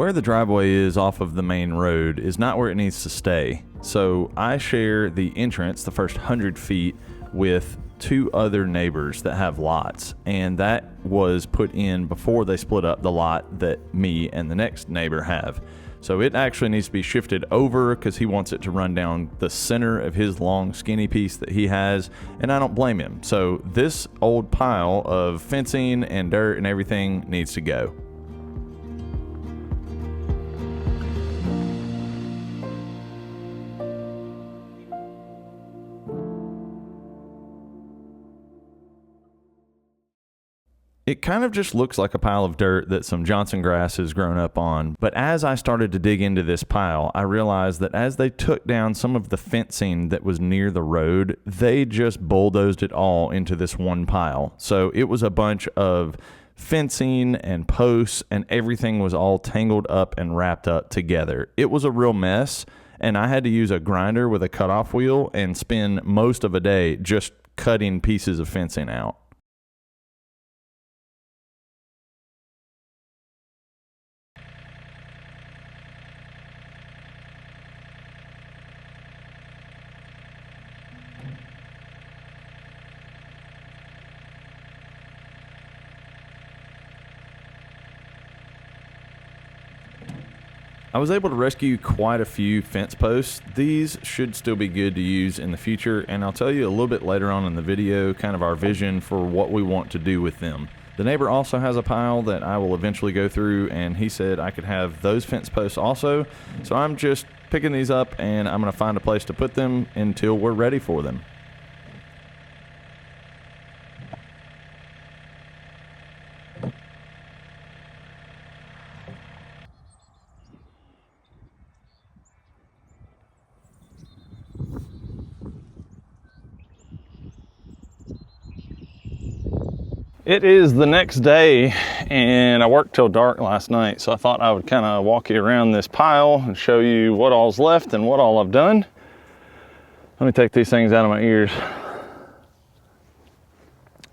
where the driveway is off of the main road is not where it needs to stay. So I share the entrance, the first 100 feet, with 2 other neighbors that have lots, and that was put in before they split up the lot that me and the next neighbor have. So it actually needs to be shifted over because he wants it to run down the center of his long skinny piece that he has, and I don't blame him. So this old pile of fencing and dirt and everything needs to go. It kind of just looks like a pile of dirt that some Johnson grass has grown up on, but as I started to dig into this pile, I realized that as they took down some of the fencing that was near the road, they just bulldozed it all into this one pile. So it was a bunch of fencing and posts, and everything was all tangled up and wrapped up together. It was a real mess, and I had to use a grinder with a cutoff wheel and spend most of a day just cutting pieces of fencing out. I was able to rescue quite a few fence posts. These should still be good to use in the future, and I'll tell you a little bit later on in the video kind of our vision for what we want to do with them. The neighbor also has a pile that I will eventually go through, and he said I could have those fence posts also. So I'm just picking these up, and I'm going to find a place to put them until we're ready for them. It is the next day, and I worked till dark last night, so I thought I would kind of walk you around this pile and show you what all's left and what all I've done. Let me take these things out of my ears.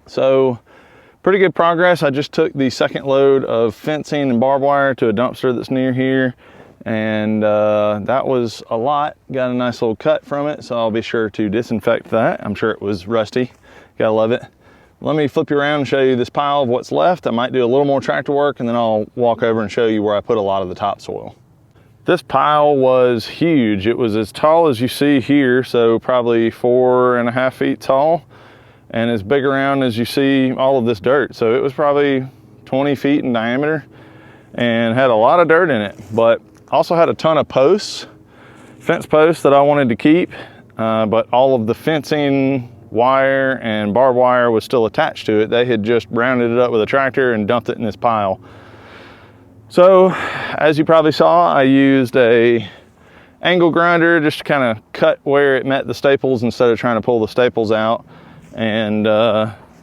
So, pretty good progress. I just took the second load of fencing and barbed wire to a dumpster that's near here, and that was a lot. Got a nice little cut from it, so I'll be sure to disinfect that. I'm sure it was rusty. Gotta love it. Let me flip you around and show you this pile of what's left. I might do a little more tractor work, and then I'll walk over and show you where I put a lot of the topsoil. This pile was huge. It was as tall as you see here, so probably 4.5 feet tall, and as big around as you see all of this dirt. So it was probably 20 feet in diameter and had a lot of dirt in it, but also had a ton of posts, fence posts that I wanted to keep, but all of the fencing, wire and barbed wire was still attached to it. They had just rounded it up with a tractor and dumped it in this pile. So as you probably saw, I used a angle grinder just to kind of cut where it met the staples instead of trying to pull the staples out, and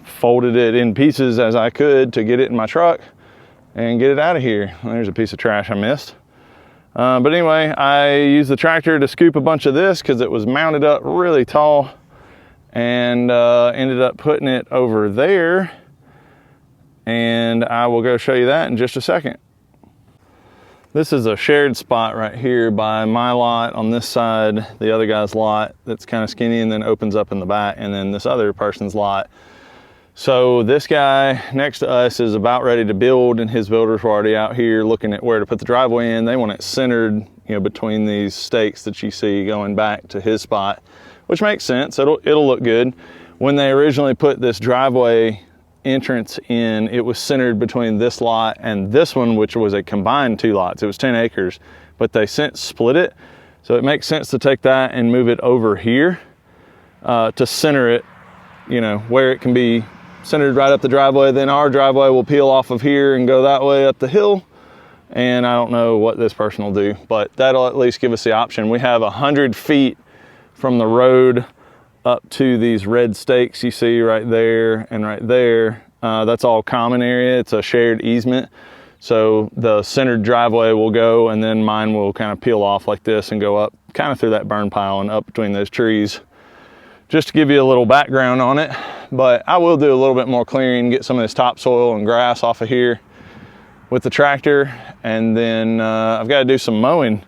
folded it in pieces as I could to get it in my truck and get it out of here. There's a piece of trash I missed. But anyway, I used the tractor to scoop a bunch of this because it was mounted up really tall, and ended up putting it over there, and I will go show you that in just a second. This is a shared spot right here by my lot on this side, the other guy's lot that's kind of skinny and then opens up in the back, and then this other person's lot. So this guy next to us is about ready to build, and his builders were already out here looking at where to put the driveway in. They want it centered, you know, between these stakes that you see going back to his spot, which makes sense. It'll look good. When they originally put this driveway entrance in, it was centered between this lot and this one, which was a combined 2 lots. It was 10 acres, but they since split it. So it makes sense to take that and move it over here to center it, you know, where it can be centered right up the driveway. Then our driveway will peel off of here and go that way up the hill. And I don't know what this person will do, but that'll at least give us the option. We have 100 feet from the road up to these red stakes you see right there and right there. That's all common area. It's a shared easement. So the centered driveway will go, and then mine will kind of peel off like this and go up kind of through that burn pile and up between those trees. Just to give you a little background on it, but I will do a little bit more clearing, get some of this topsoil and grass off of here. with the tractor. And then I've got to do some mowing.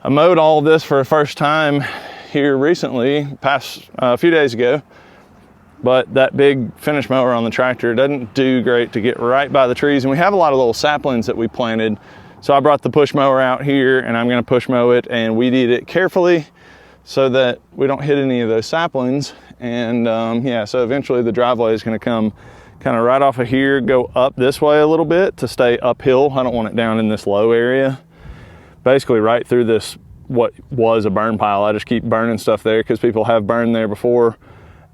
I mowed all of this for the first time here recently, past a few days ago. But that big finish mower on the tractor doesn't do great to get right by the trees. And we have a lot of little saplings that we planted. So I brought the push mower out here and I'm gonna push mow it and weed eat it carefully so that we don't hit any of those saplings. And yeah, so eventually the driveway is gonna come kind of right off of here, go up this way a little bit to stay uphill. I don't want it down in this low area. Basically right through this, what was a burn pile. I just keep burning stuff there because people have burned there before.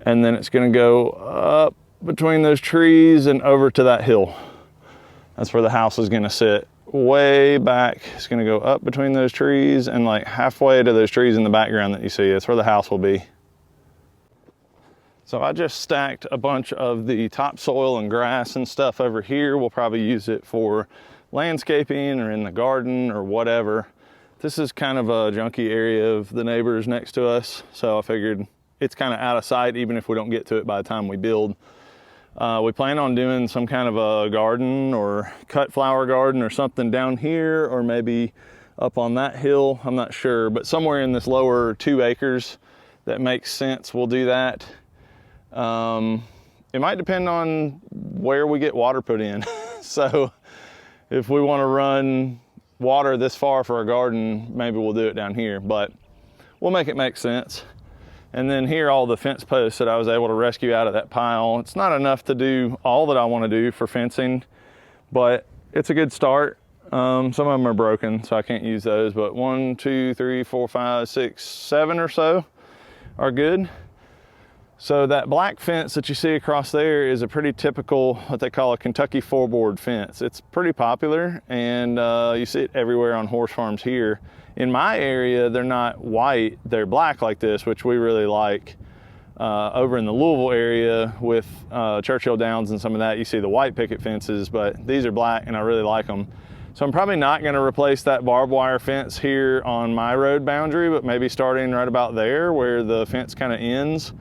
And then it's gonna go up between those trees and over to that hill. That's where the house is gonna sit, way back. It's gonna go up between those trees and like halfway to those trees in the background that you see. That's where the house will be. So I just stacked a bunch of the topsoil and grass and stuff over here. We'll probably use it for landscaping or in the garden or whatever. This is kind of a junky area of the neighbors next to us. So I figured it's kind of out of sight even if we don't get to it by the time we build. We plan on doing some kind of a garden or cut flower garden or something down here or maybe up on that hill. I'm not sure, but somewhere in this lower 2 acres that makes sense, we'll do that. It might depend on where we get water put in. So if we want to run water this far for a garden, maybe we'll do it down here, but we'll make it make sense. And then here, all the fence posts that I was able to rescue out of that pile. It's not enough to do all that I want to do for fencing, but it's a good start. Some of them are broken, so I can't use those, but 1, 2, 3, 4, 5, 6, 7 or so are good. So that black fence that you see across there is a pretty typical, what they call a Kentucky 4-board fence. It's pretty popular, and you see it everywhere on horse farms here. In my area, they're not white, they're black like this, which we really like. Over in the Louisville area with Churchill Downs and some of that, you see the white picket fences, but these are black and I really like them. So I'm probably not gonna replace that barbed wire fence here on my road boundary, but maybe starting right about there where the fence kind of ends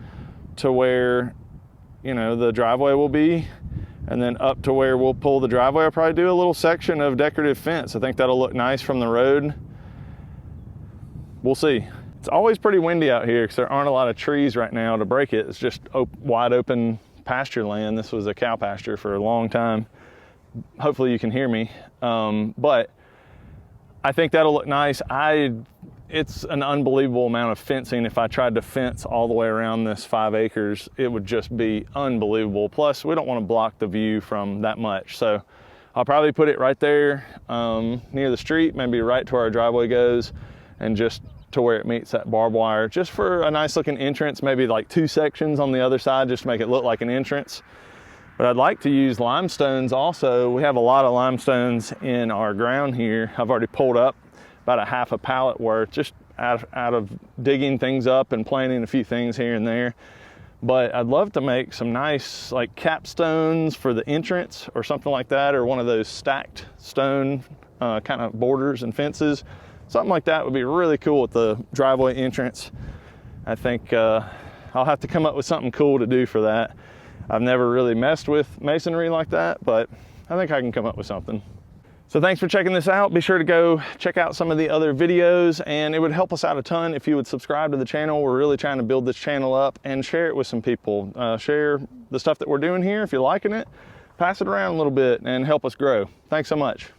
to where, you know, the driveway will be. And then up to where we'll pull the driveway, I'll probably do a little section of decorative fence. I think that'll look nice from the road. We'll see. It's always pretty windy out here because there aren't a lot of trees right now to break it. It's just wide open pasture land. This was a cow pasture for a long time. Hopefully you can hear me. But I think that'll look nice. It's an unbelievable amount of fencing. If I tried to fence all the way around this 5 acres, it would just be unbelievable. Plus, we don't want to block the view from that much. So I'll probably put it right there near the street, maybe right to where our driveway goes, and just to where it meets that barbed wire, just for a nice looking entrance, maybe like 2 sections on the other side, just to make it look like an entrance. But I'd like to use limestones also. We have a lot of limestones in our ground here. I've already pulled up about a half a pallet worth, just out of digging things up and planting a few things here and there. But I'd love to make some nice like capstones for the entrance or something like that, or one of those stacked stone kind of borders and fences. Something like that would be really cool at the driveway entrance. I think I'll have to come up with something cool to do for that. I've never really messed with masonry like that, but I think I can come up with something. So thanks for checking this out. Be sure to go check out some of the other videos, and it would help us out a ton if you would subscribe to the channel. We're really trying to build this channel up and share it with some people. Share the stuff that we're doing here if you're liking it. Pass it around a little bit and help us grow. Thanks so much.